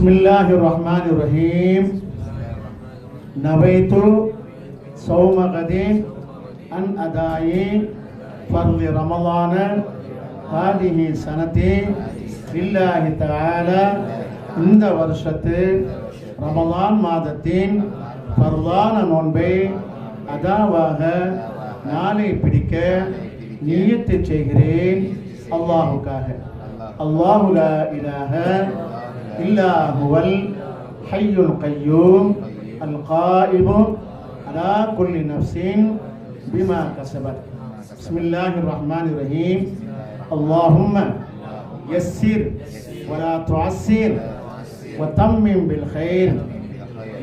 Bismillahirrahmanirrahim. Nawaitu sawma ghadin an adai fardhi Ramadana hadihi sanati lillahi ta'ala. இந்த வருஷத்து ரமலான் மாதத்தின் ஃபர்லான நோன்பை அதாவாக நாளை பிடிக்க நியத்து செய்கிறேன் அல்லாஹுக்காக. அல்லாஹு லா இலாஹ இல்லா ஹுவல் ஹய்யுல் கய்யூம் அல் காயிமு அலா குல்லி நஃப்ஸின் பிமா கஸபத். பிஸ்மில்லாஹிர் ரஹ்மானிர் ரஹீம். அல்லாஹும்ம யஸ்ஸிர் வலா துஅஸ்ஸிர் வதம்மிம் பில் கைர்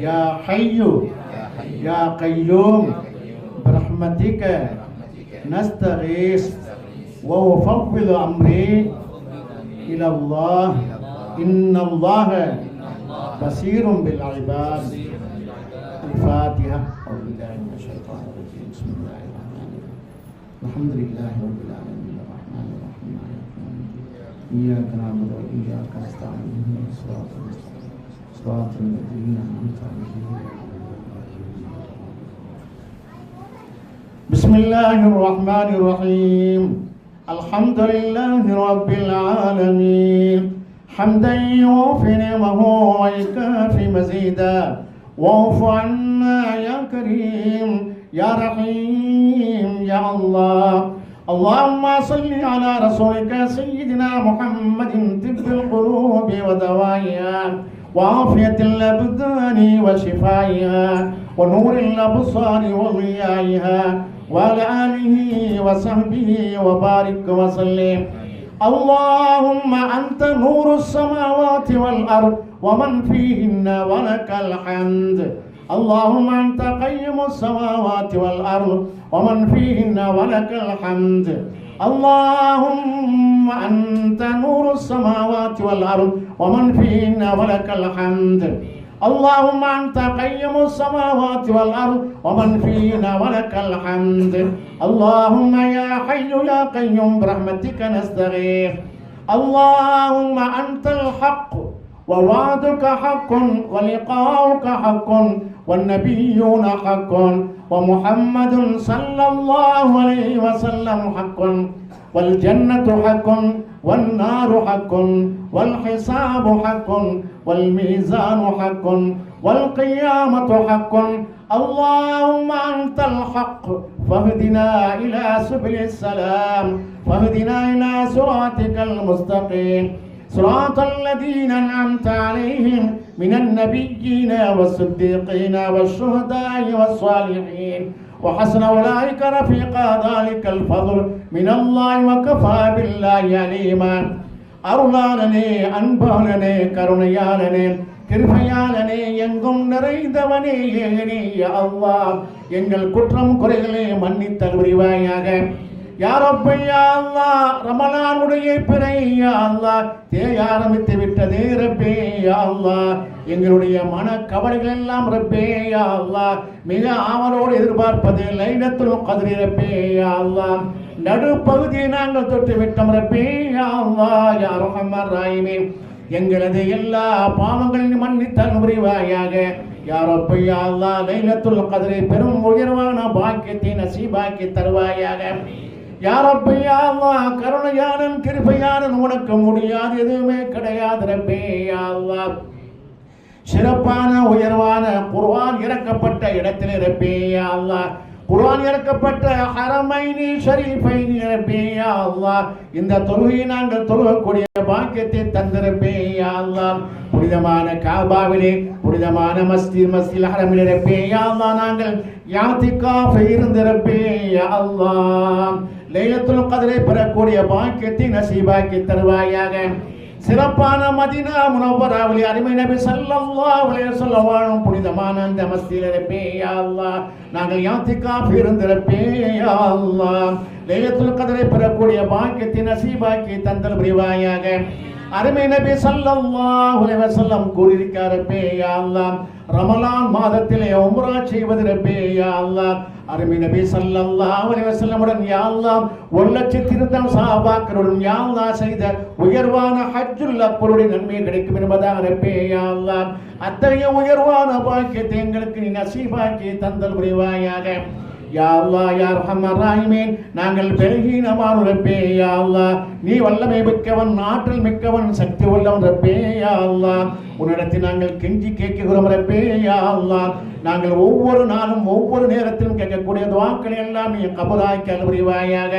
யா ஹய்யு யா கய்யூம் برحمتك نستغيث وأفوض أمري إلى الله إن الله بصير بالعباد. الفاتحة. أعوذ بالله من الشيطان الرجيم. بسم الله الرحمن الرحيم. الحمد لله رب العالمين الرحمن الرحيم مالك يوم الدين إياك نعبد وإياك نستعين اهدنا الصراط المستقيم صراط الذين أنعمت عليهم. بسم الله الرحمن الرحيم. الحمد لله رب العالمين حمدا يوفي نعمه ويكافي مزيدا. واعف عنا يا كريم يا رحيم يا الله. اللهم صل على رسولك سيدنا محمد طب القلوب ودوائها وعافية الأبدان وشفائها ونور الأبصار وضيائها وعلى آله وصحبه وبارك وسلم. اللهم أنت نور السماوات والأرض ومن فيهن ولك الحمد. اللهم أنت قيم السماوات والأرض ومن فيهن ولك الحمد. اللهم أنت نور السماوات والأرض ومن فيهن ولك الحمد. اللهم أنت قيم السماوات والأرض ومن فينا ولك الحمد. اللهم يا حي يا قيوم برحمتك نستغيث. اللهم أنت الحق ووعدك حق ولقاؤك حق والنبيون حق ومحمد صلى الله عليه وسلم حق والجنة حق والنار حق والحساب حق والميزان حق والقيامة حق. اللهم أنت الحق فاهدنا إلى سبل السلام واهدنا إلى صراطك المستقيم صراط الذين أنعمت عليهم من النبيين والصديقين والشهداء والصالحين وحسن أولئك رفيقا. ذلك الفضل من الله وكفى بالله عليما. அருளாளனே அன்பாளனே கருணையாளனே கிருபையாளனே எங்கும் நிறைந்தவனே ஏகனே யா அல்லாஹ் எங்கள் குற்றம் குறைகளை மன்னித்தல் புரிவாயாக. யா ரப்பி யா அல்லாஹ் ரமலானுடைய பிறை யா அல்லாஹ் தேய ஆரம்பித்து விட்டதே ரப்பே யா அல்லாஹ் எங்களுடைய மன கவலைகள் எல்லாம் ரப்பே யா அல்லாஹ் மிக ஆவலோடு எதிர்பார்ப்பது லைலத்துல் கத்ர் ரப்பே யா அல்லாஹ் நடுப்பகுதியை நாங்கள் தொட்டு விட்டோம் ரப்பே யா அல்லாஹ் யா ரஹ்மான் ரஹீம் எங்களது எல்லா பாவங்களையும் மன்னித்தல் புரிவாயாக. யா ரப்பி யா அல்லாஹ் லைலத்துல் கத்ர் பெரும் உயர்வான பாக்கியத்தை நசீபாக்கி தருவாயாக. யா ரப்பி யா அல்லாஹ் கருணையாளன் கிருபையாளன் உனக்கு முடியாது எதுவுமே கிடையாது ரப்பே யா அல்லாஹ் சிறப்பான உயர்வான குர்ஆன் இறக்கப்பட்ட இடத்திலே ரப்பே யா அல்லாஹ் குர்ஆன் இறக்கப்பட்ட ஹரமைனி ஷரீஃபைனி ரப்பே யா அல்லாஹ் இந்த தொழுகையை நாங்கள் தொழுகக்கூடிய பாக்கியத்தை தந்திரப்பே யா அல்லாஹ் புனிதமான காபாவிலே புனிதமான மஸ்ஜித் ஹரமிலே ரப்பே யா அல்லாஹ் நாங்கள் இஅ்திகாஃப் இருந்திரப்பே யா அல்லாஹ் லைலத்துல் கத்ரை பெறக்கூடிய பாக்கியத்தை நசீபாக்கி தருவாயாக. சிறப்பான மதீனா முனவ்வராவிலே அருமை நபி ஸல்லல்லாஹு அலைஹி வஸல்லம் வாழும் புனிதமான அந்த மஸ்ஜிதிலே ரப்பே யா அல்லாஹ் நாங்கள் இஅ்திகாஃப் இருந்திரப்பே யா அல்லாஹ் லைலத்துல் கத்ரை பெறக்கூடிய பாக்கியத்தை நசீபாக்கி தந்தல் புரிவாயாக. அருமை நபி ஸல்லல்லாஹு அலைஹி வஸல்லம் கூறியிருக்கிறார், ரப்பே யா அல்லாஹ் ரமலான் மாதத்திலே உம்ரா செய்வது ரப்பே யா அல்லாஹ். அருமை நபி ஸல்லல்லாஹு அலைஹி வஸல்லமுடன் யா அல்லாஹ் 1,00,000 சஹாபாக்களுடன் யா அல்லாஹ் செய்த உயர்வான ஹஜ்ஜுல் அக்பருடைய நன்மை கிடைக்கும் என்பதாக ரப்பே யா அல்லாஹ். அத்தகைய உயர்வான பாக்கியத்தை எங்களுக்கு நீ நசீபாக்கி தந்தல் புரிவாயாக. யா அல்லாஹ் யா அர்ஹமர் ராஹிமீன். நாங்கள் பலகீனமான ரப்பே யா அல்லாஹ், நீ வல்லமை மிக்கவன், ஆற்றல் மிக்கவன், சக்தி உள்ளவன் ரப்பே யா அல்லாஹ். உன்னிடத்தில் நாங்கள் கெஞ்சி கேட்கிறோம் ரப்பே யா அல்லாஹ். நாங்கள் ஒவ்வொரு நாளும் ஒவ்வொரு நேரத்திலும் கேட்கக்கூடிய துஆக்களை எல்லாம் நீ கபூலாக்கி அருள் புரிவாயாக.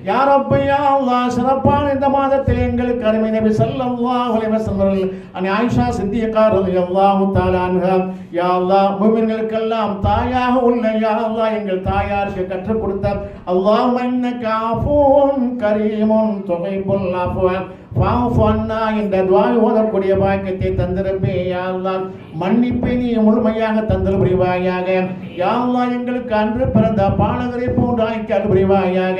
யா ரப்ப யா அல்லாஹ், சிறப்பான இந்த மாதத்தில் எங்களுக்கு அருமை நபி ஸல்லல்லாஹு அலைஹி வஸல்லம் அன்னை ஆயிஷா சித்திகா ரலியல்லாஹு தஆலா அன்ஹா யா அல்லாஹ் முஃமின்களுக்கெல்லாம் தாயாக உள்ள யா அல்லாஹ் எங்கள் தாயாருக்கு கற்றுக் கொடுத்த அல்லாஹும்ம இன்னக அஃபூன் கரீமுன் துஹிப்புல் அஃப்வ ஃபஅஃபு அன்னா என்ற துஆவை ஓதக்கூடிய பாக்கியத்தை தந்திரப்பே யா அல்லாஹ். மன்னிப்பை நீ முழுமையாக தந்தல் புரிவாயாக. யா அல்லாஹ் எங்களுக்கு அன்று பிறந்த பாலகரை போன்று ஆக்கி அருள் புரிவாயாக.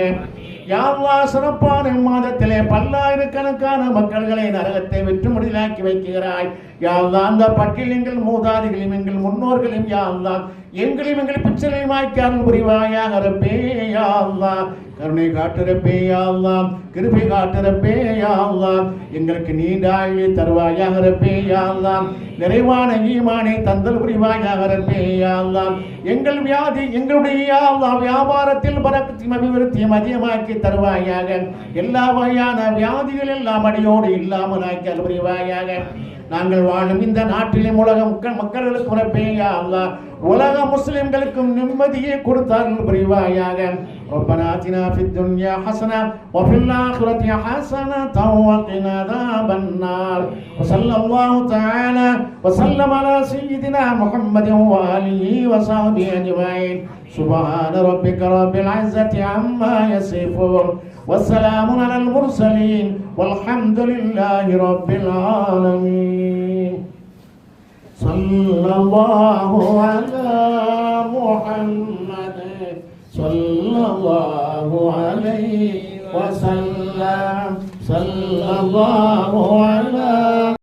யா அல்லாஹ் சிறப்பான மாதத்திலே பல்லாயிரக்கணக்கான மக்கள்களை நரகத்தை வெற்று முடிலாக்கி வைக்கிறாய். யா அல்லாஹ் அந்த பட்டியல் எங்கள் மூதாதிகளையும் எங்கள் முன்னோர்களையும் யா அல்லாஹ் எங்களையும் எங்கள் பிச்சைகளையும் ஆக்கி அருள் புரிவாயாக ரப்பே யா அல்லாஹ். கருணை காட்டுறப்பே யா அல்லாஹ், கிருபை காட்டுறப்பே யா அல்லாஹ். எங்களுக்கு நீண்ட ஆயுளை தருவாயாக ரப்பே யா அல்லாஹ். நிறைவான ஈமானை தந்தல் புரிவாயாக ரப்பே யா அல்லாஹ். எங்கள் வியாதி எங்களுடைய யா அல்லாஹ் வியாபாரத்தில் பரக்கத்தையும் அபிவிருத்தியும் அதிகமாக்கி தருவாயாக. எல்லா வகையான வியாதிகள் எல்லாம் அடியோடு இல்லாமல் ஆக்கி அருள் புரிவாயாக. நாங்கள் வாழும் இந்த நாட்டிலும் உலக மக்களுக்கு உரப்பே யா அல்லாஹ், உலக முஸ்லிம்களுக்கும் நிம்மதியை கொடுத்தார்கள் புரிவாயாக. ربنا آتنا في الدنيا حسنة وفي الآخرة حسنة وقنا عذاب النار. وصلى الله تعالى وسلم على سيدنا محمد وآله وصحبه أجمعين. سبحان ربك رب العزة عما يصفون والسلام على المرسلين والحمد لله رب العالمين. صلى الله على محمد صلى الله عليه وسلم. صلى الله